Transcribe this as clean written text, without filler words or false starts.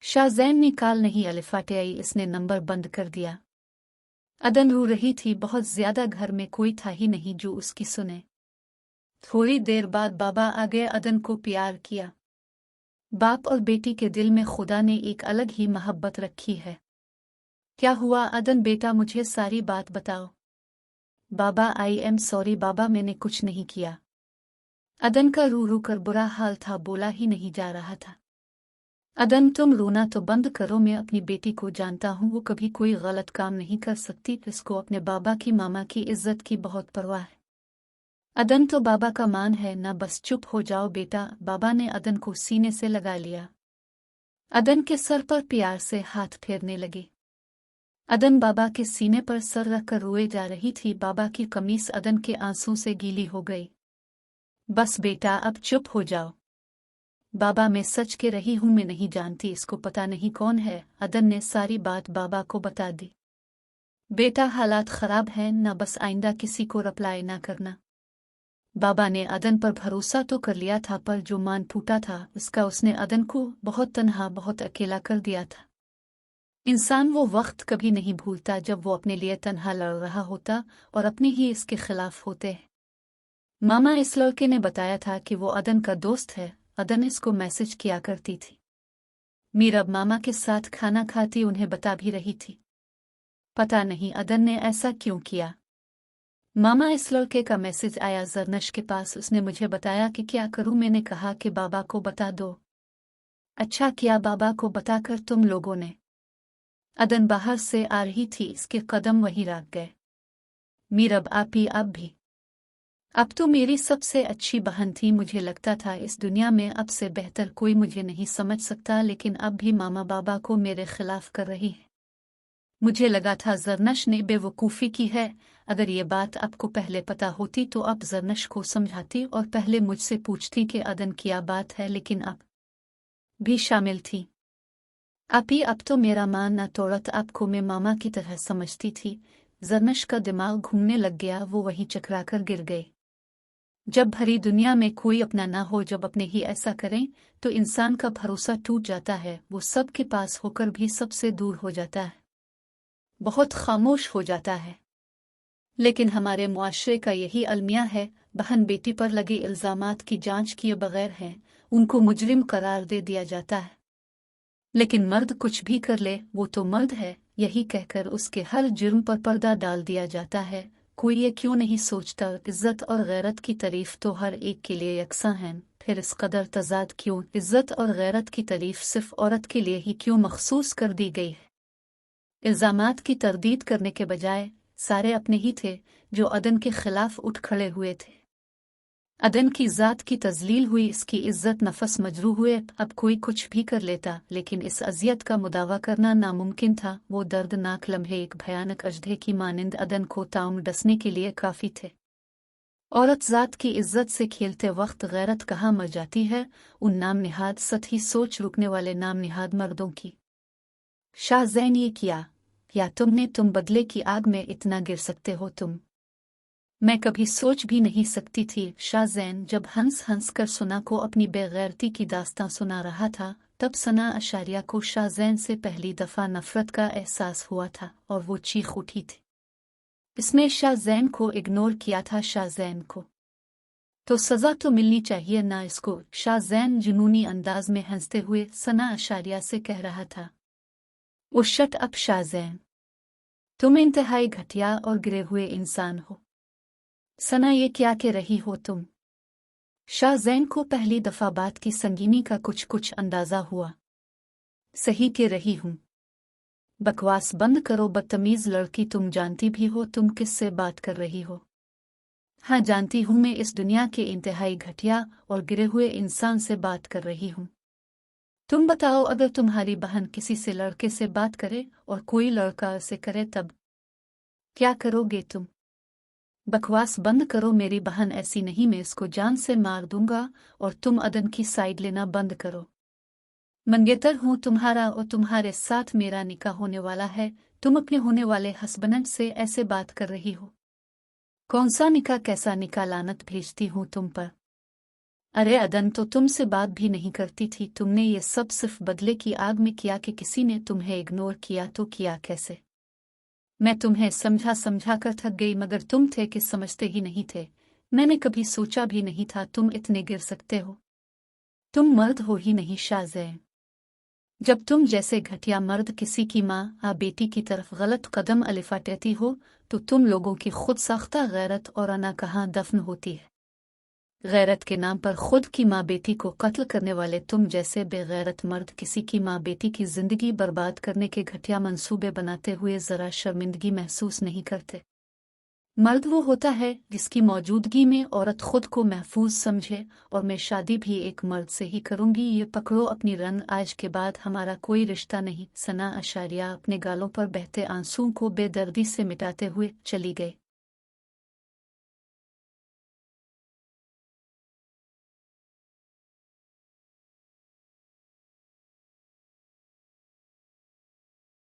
शाहज़ैन ने कॉल नहीं अलिफाटे इसने नंबर बंद कर दिया। अदन रो रही थी, बहुत ज्यादा। घर में कोई था ही नहीं जो उसकी सुने। थोड़ी देर बाद बाबा आ गए। अदन को प्यार किया। बाप और बेटी के दिल में खुदा ने एक अलग ही मोहब्बत रखी है। क्या हुआ अदन बेटा, मुझे सारी बात बताओ। बाबा आई एम सॉरी बाबा, मैंने कुछ नहीं किया। अदन का रो रो कर बुरा हाल था, बोला ही नहीं जा रहा था। अदन तुम रोना तो बंद करो, मैं अपनी बेटी को जानता हूँ, वो कभी कोई गलत काम नहीं कर सकती। इसको अपने बाबा की मामा की इज्जत की बहुत परवाह है। अदन तो बाबा का मान है ना, बस चुप हो जाओ बेटा। बाबा ने अदन को सीने से लगा लिया। अदन के सर पर प्यार से हाथ फेरने लगे। अदन बाबा के सीने पर सर रखकर रोए जा रही थी। बाबा की कमीज अदन के आंसू से गीली हो गई। बस बेटा अब चुप हो जाओ। बाबा मैं सच के रही हूं, मैं नहीं जानती, इसको पता नहीं कौन है। अदन ने सारी बात बाबा को बता दी। बेटा हालात खराब हैं ना, बस आइंदा किसी को रिप्लाई ना करना। बाबा ने अदन पर भरोसा तो कर लिया था, पर जो मान फूटा था उसका उसने अदन को बहुत तन्हा, बहुत अकेला कर दिया था। इंसान वो वक्त कभी नहीं भूलता जब वो अपने लिए तन्हा लड़ रहा होता और अपने ही इसके खिलाफ होते हैं। मामा इस लड़के ने बताया था कि वो अदन का दोस्त है। अदन इसको मैसेज किया करती थी। मीरब मामा के साथ खाना खाती, उन्हें बता भी रही थी। पता नहीं अदन ने ऐसा क्यों किया। मामा इस लड़के का मैसेज आया जरनश के पास, उसने मुझे बताया कि क्या करूं। मैंने कहा कि बाबा को बता दो। अच्छा किया बाबा को बताकर तुम लोगों ने। अदन बाहर से आ रही थी, इसके कदम वहीं रख गए। मीरब आपी अब भी। अब तो मेरी सबसे अच्छी बहन थी, मुझे लगता था इस दुनिया में अब से बेहतर कोई मुझे नहीं समझ सकता, लेकिन अब भी मामा बाबा को मेरे खिलाफ कर रही है। मुझे लगा था जरनश ने बेवकूफ़ी की है। अगर ये बात आपको पहले पता होती तो आप जरनश को समझाती और पहले मुझसे पूछती कि अदन क्या बात है, लेकिन आप भी शामिल थी। आपी अब तो मेरा मान ना तोड़त, आपको मैं मामा की तरह समझती थी। जरनश का दिमाग घूमने लग गया, वो वहीं चकरा कर गिर गए। जब भरी दुनिया में कोई अपना ना हो, जब अपने ही ऐसा करें तो इंसान का भरोसा टूट जाता है। वो सबके पास होकर भी सबसे दूर हो जाता है, बहुत खामोश हो जाता है। लेकिन हमारे मुआशरे का यही अलमिया है, बहन बेटी पर लगे इल्जामात की जांच किए बगैर हैं, उनको मुजरिम करार दे दिया जाता है। लेकिन मर्द कुछ भी कर ले वो तो मर्द है, यही कहकर उसके हर जुर्म पर पर्दा डाल दिया जाता है। कोई ये क्यों नहीं सोचता इज्जत और गैरत की तारीफ तो हर एक के लिए यकसां हैं, फिर इस कदर तजाद क्यों? इज्जत और गैरत की तारीफ सिर्फ औरत के लिए ही क्यों मखसूस कर दी गई है? इल्जामात की तरदीद करने के बजाय सारे अपने ही थे जो अदन के खिलाफ उठ खड़े हुए थे। अदन की ज़ात की तजलील हुई, इसकी इज्जत नफस मजरू हुए। अब कोई कुछ भी कर लेता, लेकिन इस अजियत का मुदावा करना नामुमकिन था। वो दर्दनाक लम्हे एक भयानक अजदे की मानिंद अदन को ताउम डसने के लिए काफ़ी थे। औरत ज़ात की इज्जत से खेलते वक्त गैरत कहाँ मर जाती है, उन नाम निहाद सतही सोच रुकने वाले नाम निहाद मर्दों की। शाहज़ैन ये किया या तुम बदले की आग में इतना गिर सकते हो तुम? मैं कभी सोच भी नहीं सकती थी। शाहज़ैन जब हंस हंस कर सना को अपनी बेगैरती की दास्तां सुना रहा था, तब सना अशारिया को शाहज़ैन से पहली दफ़ा नफ़रत का एहसास हुआ था और वो चीख उठी थी। इसने शाहज़ैन को इग्नोर किया था। शाहज़ैन को तो सज़ा तो मिलनी चाहिए ना इसको। शाहज़ैन जुनूनी अंदाज में हंसते हुए सना अशारिया से कह रहा था, ओ शट अप शाहज़ैन, तुम इंतहाई घटिया और गिरे हुए इंसान हो। सना ये क्या कह रही हो तुम? शाहज़ैन को पहली दफ़ा बात की संगीनी का कुछ कुछ अंदाज़ा हुआ। सही कह रही हूँ। बकवास बंद करो बदतमीज़ लड़की, तुम जानती भी हो तुम किससे बात कर रही हो? हाँ जानती हूँ, मैं इस दुनिया के इंतहाई घटिया और गिरे हुए इंसान से बात कर रही हूँ। तुम बताओ, अगर तुम्हारी बहन किसी से लड़के से बात करे और कोई लड़का उसे करे, तब क्या करोगे तुम? बकवास बंद करो, मेरी बहन ऐसी नहीं, मैं इसको जान से मार दूंगा। और तुम अदन की साइड लेना बंद करो। मंगेतर हूँ तुम्हारा और तुम्हारे साथ मेरा निकाह होने वाला है। तुम अपने होने वाले हस्बैंड से ऐसे बात कर रही हो? कौन सा निकाह, कैसा निकाह? लानत भेजती हूँ तुम पर। अरे अदन, तो तुमसे बात भी नहीं करती थी। तुमने ये सब सिर्फ बदले की आग में किया कि किसी ने तुम्हें इग्नोर किया तो किया कैसे? मैं तुम्हें समझा समझा कर थक गई, मगर तुम थे कि समझते ही नहीं थे। मैंने कभी सोचा भी नहीं था तुम इतने गिर सकते हो। तुम मर्द हो ही नहीं शाज़े। जब तुम जैसे घटिया मर्द किसी की माँ या बेटी की तरफ गलत कदम उठाती हो तो तुम लोगों की खुद साख्ता गैरत और अना कहाँ दफन होती है। गैरत के नाम पर खुद की माँ बेटी को कत्ल करने वाले तुम जैसे बेगैरत मर्द किसी की माँ बेटी की जिंदगी बर्बाद करने के घटिया मंसूबे बनाते हुए जरा शर्मिंदगी महसूस नहीं करते। मर्द वो होता है जिसकी मौजूदगी में औरत खुद को महफूज समझे, और मैं शादी भी एक मर्द से ही करूंगी। ये पकड़ो अपनी रन, आज के बाद हमारा कोई रिश्ता नहीं। सना अशारिया अपने गालों पर बहते आंसुओं को बेदर्दी से मिटाते हुए चली गई।